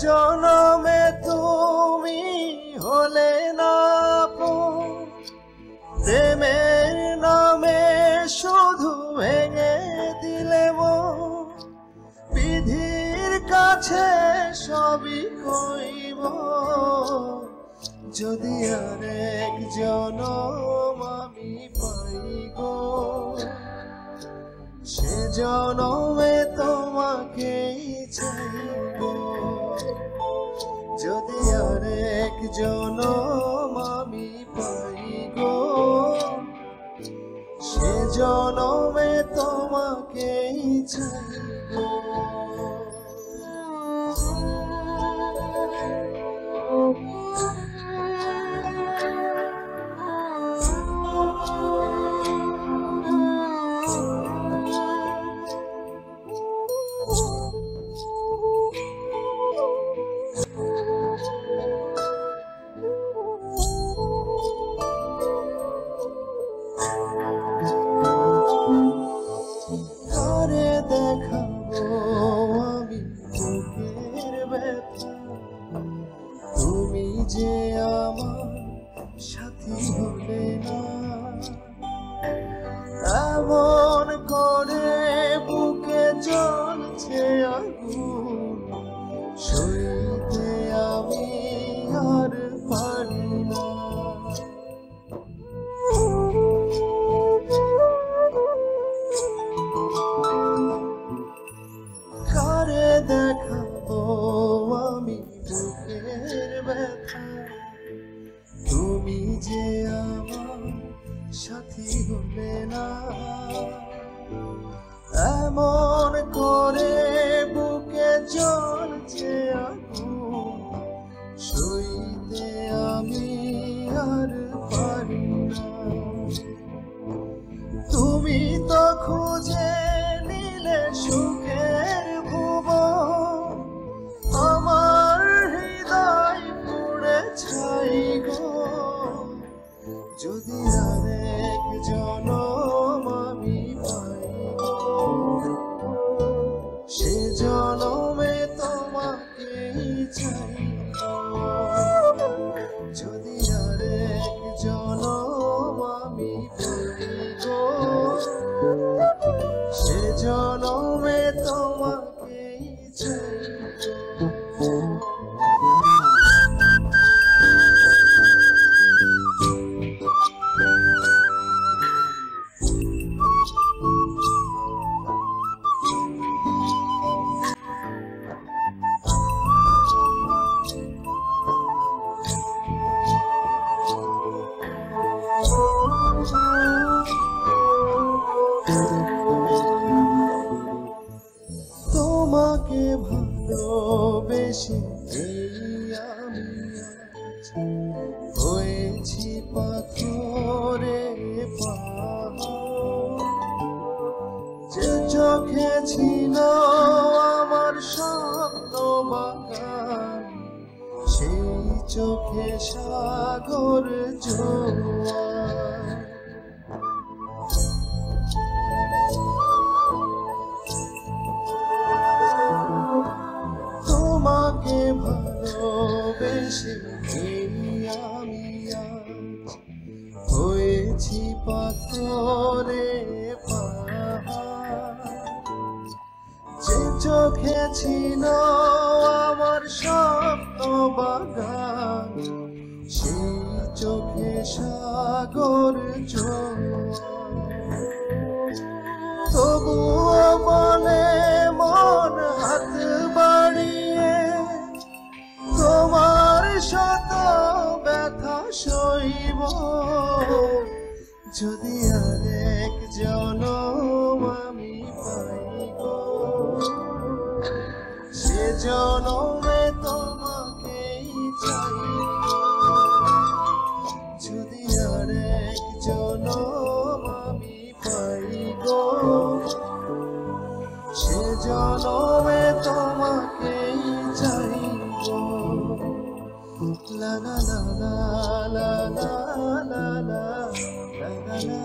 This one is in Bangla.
জনমে তুমি হলে না প্রেমের নামে শুধু ভেঙে দিলে বিধির কাছে সবই কইব যদি আরেক জনম আমি পাই গো সে জনমে তোমাকেই চাইব যদি আরেক জনম আমি পাই গো সে জনমে তোমাকেই চাইব তুমি যে আমার সাথী হলে না এমন করে বুকে জ্বলছে আগুন সইতে আমি আর পারি না কারে দেখাবো আমি বুকের ব্যথা তুমি যে আমার সাথী হলে না এমন করে বুকে জ্বলছে আগুন সইতে আমি আর পারি না তুমি তো খুঁজে নিলে সুখের ভুবন আমার হৃদয় পুড়ে ছাই গো যদি আরেক জনম আমি পাই সে জনমে তোমাকেই চাইব যদি আরেক জনম আমি পাই গো সে জনমে তোমাকেই চাইব তোমাকে ভালোবেসে আমি হয়েছি পাথরে যে চোখে ছিল আমার স্বপ্ন বাগান সেই চোখে সাগর জোয়ার তোমাকে ভালোবেসে আমি আজ হয়েছি পাথরে পাহাড় যে চোখে ছিল আমার স্বপ্ন বাগান সেই চোখে সাগর জোয়ার তবুও বলে মন হাত বাড়িয়ে তোমার শত ব্যথা সইব যদি আরেক জনম আমি পাই গো, সে জনমে তোমাকেই চাই গো। যদি আরেক জনম আমি পাই গো, সে জনমে তোমাকেই চাই গো। লা লা লা লা লা লা লা লা লা লা লা।